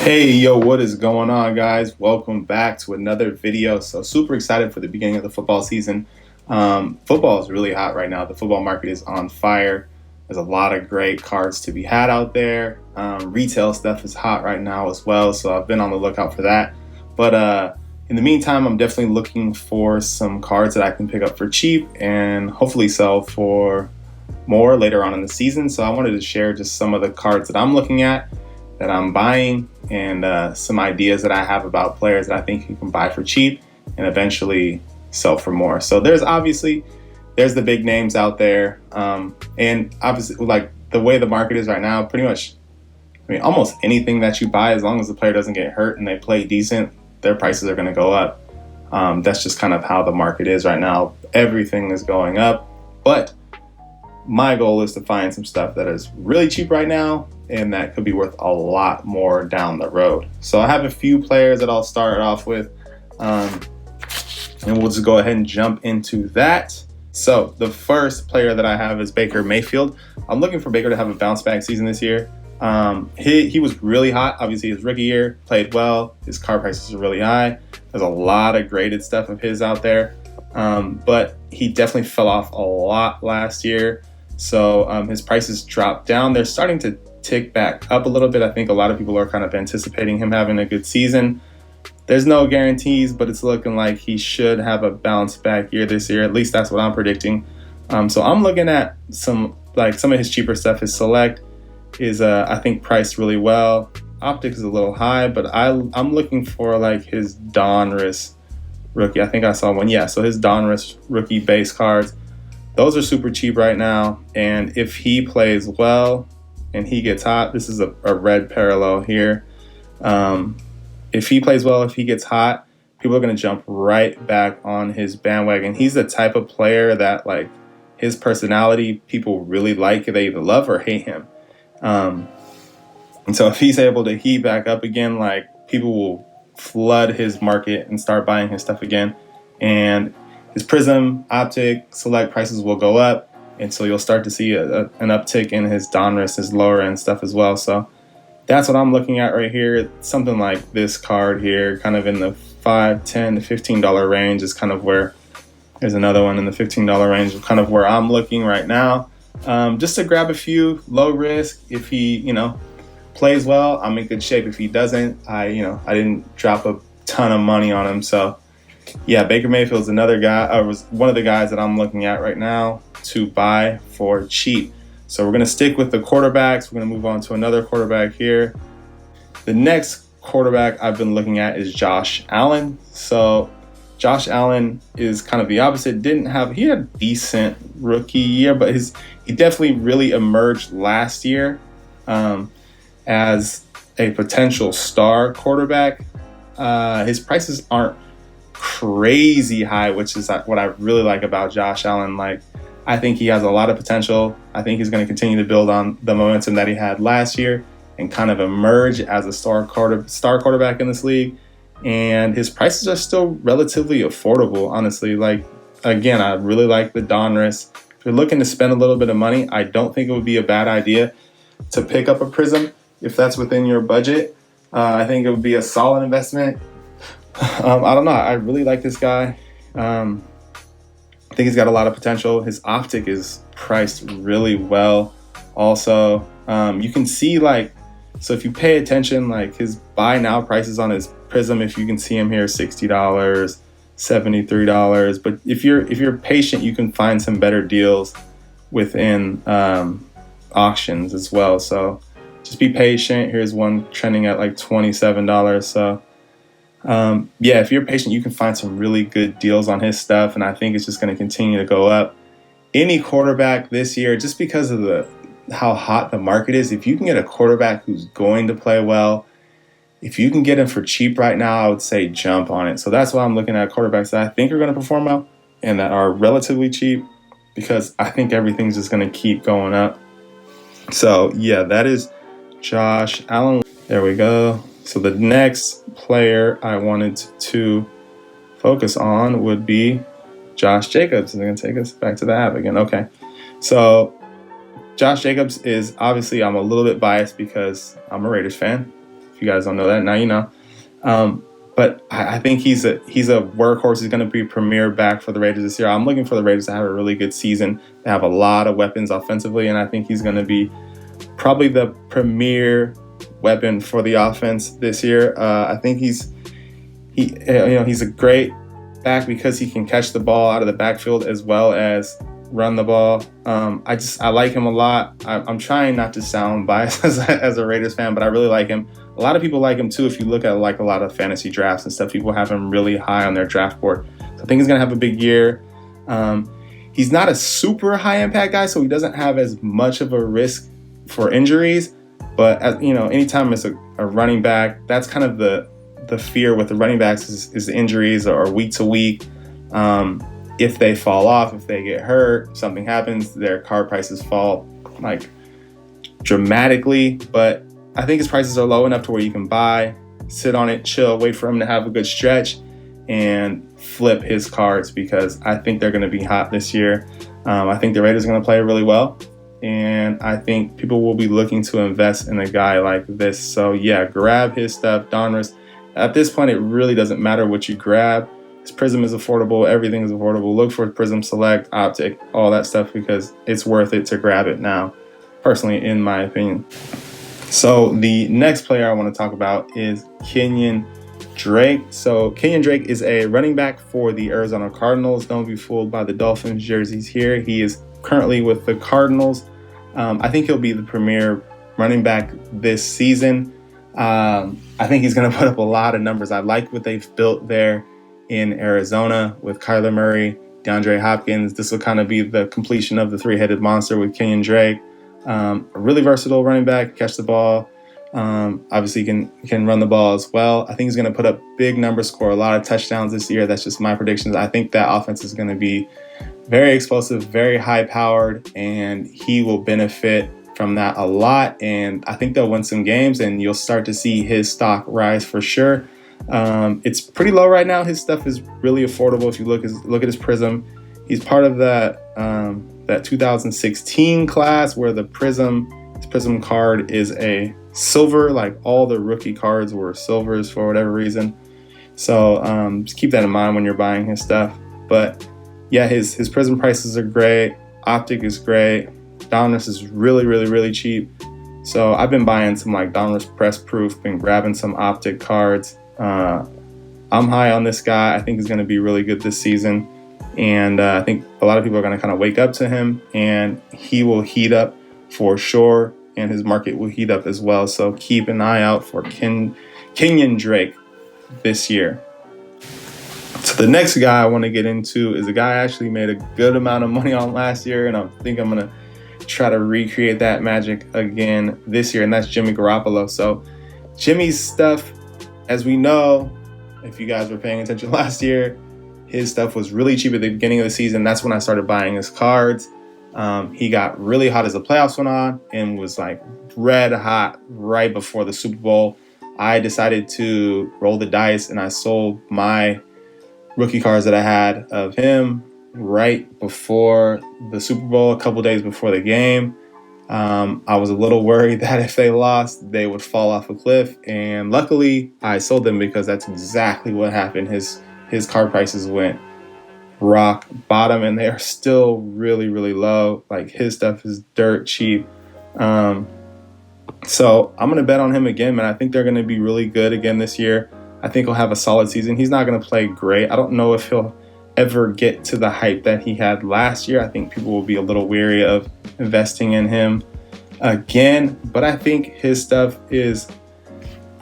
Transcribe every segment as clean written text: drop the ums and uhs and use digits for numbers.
Hey, yo, what is going on, guys? Welcome back to another video. So, super excited for the beginning of the football season. Football is really hot right now. The football market is on fire. There's a lot of great cards to be had out there. Retail stuff is hot right now as well, so I've been on the lookout for that. But in the meantime, I'm definitely looking for some cards that I can pick up for cheap and hopefully sell for more later on in the season. So, I wanted to share just some of the cards that I'm looking at, that I'm buying, and some ideas that I have about players that I think you can buy for cheap and eventually sell for more. So there's the big names out there, and obviously, like the way the market is right now, pretty much, almost anything that you buy, as long as the player doesn't get hurt and they play decent, their prices are going to go up. That's just kind of how the market is right now. Everything is going up, but my goal is to find some stuff that is really cheap right now and that could be worth a lot more down the road. So I have a few players that I'll start off with, and we'll just go ahead and jump into that. So the first player that I have is Baker Mayfield. I'm looking for Baker to have a bounce back season this year. He was really hot. Obviously, his rookie year, played well. His car prices are really high. There's a lot of graded stuff of his out there, but he definitely fell off a lot last year. So his prices dropped down. They're starting to tick back up a little bit. I think a lot of people are kind of anticipating him having a good season. There's no guarantees, but it's looking like he should have a bounce back year this year. At least that's what I'm predicting. So I'm looking at some of his cheaper stuff. His Select is I think priced really well. Optic is a little high, but I'm looking for like his Donruss rookie. I think I saw one. Yeah, so his Donruss rookie base cards, those are super cheap right now. And if he plays well and he gets hot, this is a red parallel here. If he plays well, if he gets hot, people are going to jump right back on his bandwagon. He's the type of player that, like, his personality, people really like. They either love or hate him. And so if he's able to heat back up again, like, people will flood his market and start buying his stuff again. And his Prism, Optic, Select prices will go up. And so you'll start to see an uptick in his Donruss, his lower end stuff as well. So that's what I'm looking at right here. Something like this card here, kind of in the $5, $10 to $15 range is kind of where, there's another one in the $15 range, kind of where I'm looking right now. Just to grab a few, low risk. If he, plays well, I'm in good shape. If he doesn't, I didn't drop a ton of money on him. So yeah, Baker Mayfield's another guy, was one of the guys that I'm looking at right now to buy for cheap. So we're going to stick with the quarterbacks. We're going to move on to another quarterback here. The next quarterback I've been looking at is Josh Allen. So Josh Allen is kind of the opposite. He had a decent rookie year, but he definitely really emerged last year as a potential star quarterback. His prices aren't crazy high, which is what I really like about Josh Allen. Like, I think he has a lot of potential. I think he's going to continue to build on the momentum that he had last year and kind of emerge as a star quarterback in this league. And his prices are still relatively affordable, honestly. Like, again, I really like the Donruss. If you're looking to spend a little bit of money, I don't think it would be a bad idea to pick up a Prism if that's within your budget. I think it would be a solid investment. I don't know. I really like this guy. I think he's got a lot of potential. His Optic is priced really well. Also, you can see, so if you pay attention, like his buy now prices on his Prism, if you can see him here, $60, $73. But if you're patient, you can find some better deals within auctions as well. So just be patient. Here's one trending at like $27. So if you're patient, you can find some really good deals on his stuff, and I think it's just going to continue to go up. Any quarterback this year, just because of how hot the market is, if you can get a quarterback who's going to play well, if you can get him for cheap right now, I would say jump on it. So that's why I'm looking at quarterbacks that I think are going to perform well and that are relatively cheap, because I think everything's just going to keep going up. So yeah, that is Josh Allen. There we go. So the next player I wanted to focus on would be Josh Jacobs. And I'm going to take us back to the app again. Okay. So Josh Jacobs is, obviously, I'm a little bit biased because I'm a Raiders fan. If you guys don't know that, now you know. But I think he's a workhorse. He's going to be a premier back for the Raiders this year. I'm looking for the Raiders to have a really good season. They have a lot of weapons offensively, and I think he's going to be probably the premier weapon for the offense this year. I think he's a great back because he can catch the ball out of the backfield as well as run the ball. I like him a lot. I'm trying not to sound biased as a Raiders fan, but I really like him. A lot of people like him too. If you look at like a lot of fantasy drafts and stuff, people have him really high on their draft board. So I think he's going to have a big year. He's not a super high impact guy, so he doesn't have as much of a risk for injuries. But anytime it's a running back, that's kind of the fear with the running backs is injuries or week to week. If they fall off, if they get hurt, something happens, their car prices fall like dramatically. But I think his prices are low enough to where you can buy, sit on it, chill, wait for him to have a good stretch, and flip his cards because I think they're going to be hot this year. I think the Raiders are going to play really well, and I think people will be looking to invest in a guy like this. So yeah, grab his stuff, Donruss. At this point, it really doesn't matter what you grab. His Prism is affordable. Everything is affordable. Look for Prism Select, Optic, all that stuff because it's worth it to grab it now, personally, in my opinion. So the next player I want to talk about is Kenyan Drake. So Kenyan Drake is a running back for the Arizona Cardinals. Don't be fooled by the Dolphins jerseys here. He is currently with the Cardinals. I think he'll be the premier running back this season. I think he's going to put up a lot of numbers. I like what they've built there in Arizona with Kyler Murray, DeAndre Hopkins. This will kind of be the completion of the three-headed monster with Kenyan Drake. A really versatile running back, catch the ball. Obviously, can run the ball as well. I think he's going to put up big numbers, score a lot of touchdowns this year. That's just my predictions. I think that offense is going to be very explosive, very high-powered, and he will benefit from that a lot. And I think they'll win some games, and you'll start to see his stock rise for sure. It's pretty low right now. His stuff is really affordable. If you look at his Prism, he's part of that 2016 class where his Prism card is a silver. Like all the rookie cards were silvers for whatever reason. So just keep that in mind when you're buying his stuff. But yeah, his Prism prices are great. Optic is great. Donruss is really, really, really cheap. So I've been buying some like Donruss Press Proof, been grabbing some Optic cards. I'm high on this guy. I think he's going to be really good this season. And I think a lot of people are going to kind of wake up to him, and he will heat up for sure, and his market will heat up as well. So keep an eye out for Kenyan Drake this year. So the next guy I want to get into is a guy I actually made a good amount of money on last year, and I think I'm going to try to recreate that magic again this year, and that's Jimmy Garoppolo. So Jimmy's stuff, as we know, if you guys were paying attention last year, his stuff was really cheap at the beginning of the season. That's when I started buying his cards. He got really hot as the playoffs went on and was like red hot right before the Super Bowl. I decided to roll the dice, and I sold my rookie cards that I had of him right before the Super Bowl, a couple days before the game. I was a little worried that if they lost, they would fall off a cliff. And luckily, I sold them because that's exactly what happened. His card prices went rock bottom, and they are still really, really low. Like, his stuff is dirt cheap. So I'm going to bet on him again, man. I think they're going to be really good again this year. I think he'll have a solid season. He's not going to play great. I don't know if he'll ever get to the hype that he had last year. I think people will be a little weary of investing in him again, but I think his stuff is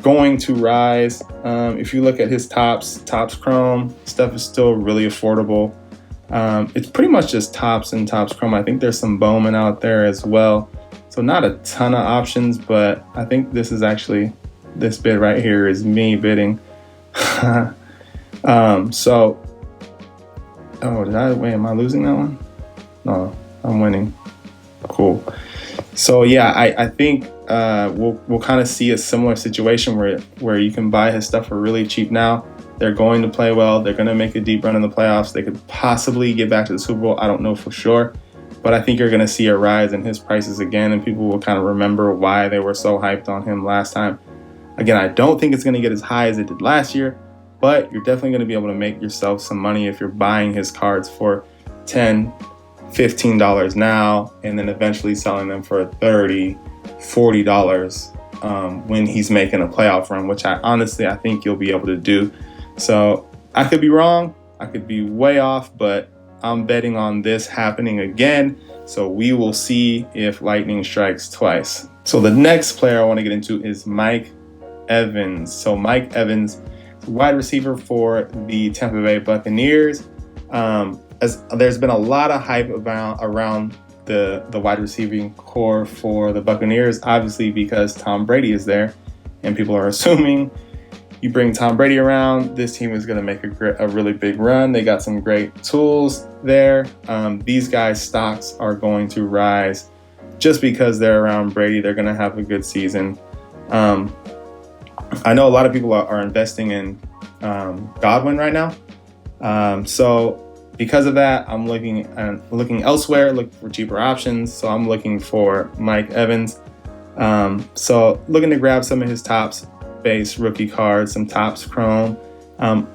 going to rise. If you look at his Topps Chrome, stuff is still really affordable. It's pretty much just Topps and Topps Chrome. I think there's some Bowman out there as well. So not a ton of options, but I think this is actually, this bid right here is me bidding. Am I losing that one? No, I'm winning. Cool. So yeah, I think we'll kind of see a similar situation where you can buy his stuff for really cheap now. They're going to play well. They're going to make a deep run in the playoffs. They could possibly get back to the Super Bowl. I don't know for sure, but I think you're going to see a rise in his prices again, and people will kind of remember why they were so hyped on him last time. Again, I don't think it's going to get as high as it did last year, but you're definitely going to be able to make yourself some money if you're buying his cards for $10, $15 now, and then eventually selling them for $30, $40 when he's making a playoff run, which I think you'll be able to do. So I could be wrong. I could be way off, but I'm betting on this happening again. So we will see if lightning strikes twice. So the next player I want to get into is Mike Evans. So Mike Evans, wide receiver for the Tampa Bay Buccaneers. As there's been a lot of hype around the wide receiving core for the Buccaneers, obviously because Tom Brady is there, and people are assuming you bring Tom Brady around, this team is going to make a really big run. They got some great tools there. These guys' stocks are going to rise just because they're around Brady. They're going to have a good season. I know a lot of people are investing in Godwin right now. So because of that, I'm looking elsewhere, looking for cheaper options. So I'm looking for Mike Evans. So looking to grab some of his Topps base rookie cards, some Topps Chrome.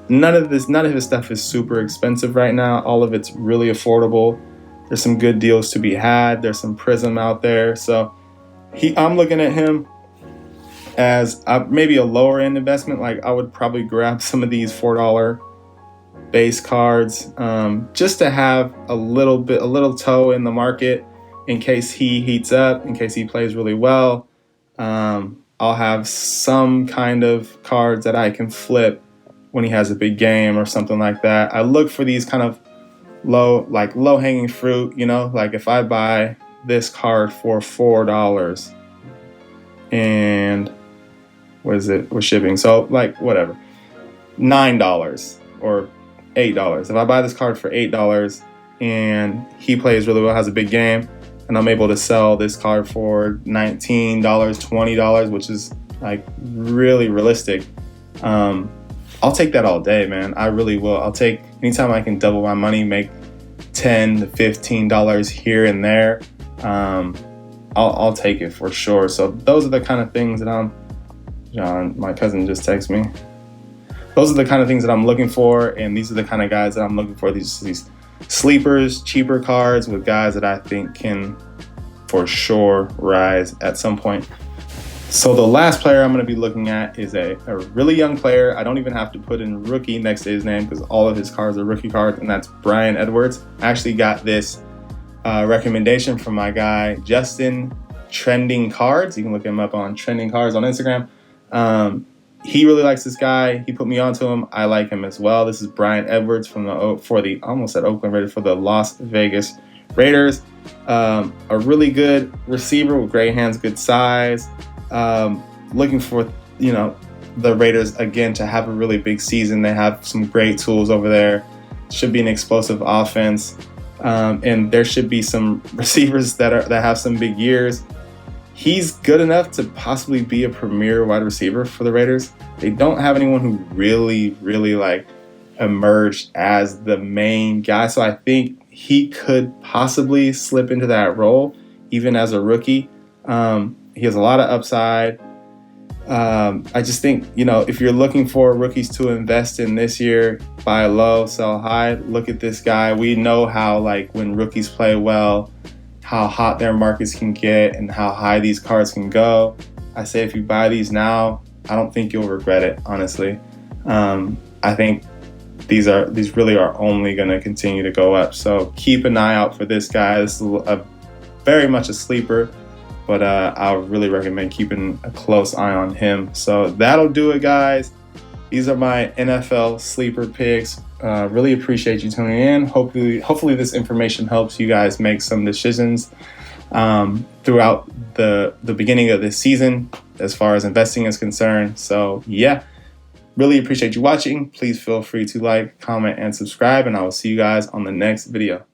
None of his stuff is super expensive right now. All of it's really affordable. There's some good deals to be had. There's some Prism out there. So I'm looking at him as maybe a lower end investment. Like I would probably grab some of these $4 base cards just to have a little toe in the market in case he heats up, in case he plays really well. I'll have some kind of cards that I can flip when he has a big game or something like that. I look for these kind of low hanging fruit, like if I buy this card for $4 and what is it with shipping? So like whatever, $9 or $8. If I buy this card for $8 and he plays really well, has a big game, and I'm able to sell this card for $19, $20, which is like really realistic, I'll take that all day, man. I really will. I'll take anytime I can double my money, make $10 to $15 here and there. I'll take it for sure. So those are the kind of things that John, my cousin just texted me. Those are the kind of things that I'm looking for, and these are the kind of guys that I'm looking for. These sleepers, cheaper cards with guys that I think can for sure rise at some point. So the last player I'm going to be looking at is a really young player. I don't even have to put in rookie next to his name because all of his cards are rookie cards, and that's Bryan Edwards. I actually got this recommendation from my guy Justin Trending Cards. You can look him up on Trending Cards on Instagram. He really likes this guy. He put me onto him. I like him as well. This is Bryan Edwards for the almost at Oakland Raiders, for the Las Vegas Raiders. A really good receiver with great hands, good size. Looking for the Raiders again to have a really big season. They have some great tools over there. Should be an explosive offense, and there should be some receivers that have some big years. He's good enough to possibly be a premier wide receiver for the Raiders. They don't have anyone who really, really emerged as the main guy. So I think he could possibly slip into that role, even as a rookie. He has a lot of upside. I just think, if you're looking for rookies to invest in this year, buy low, sell high. Look at this guy. We know how, when rookies play well, how hot their markets can get and how high these cards can go. I say if you buy these now, I don't think you'll regret it, honestly. I think these really are only going to continue to go up. So keep an eye out for this guy. This is very much a sleeper, but I would really recommend keeping a close eye on him. So that'll do it, guys. These are my NFL sleeper picks. Really appreciate you tuning in. Hopefully this information helps you guys make some decisions throughout the beginning of this season as far as investing is concerned. So yeah, really appreciate you watching. Please feel free to like, comment, and subscribe, and I will see you guys on the next video.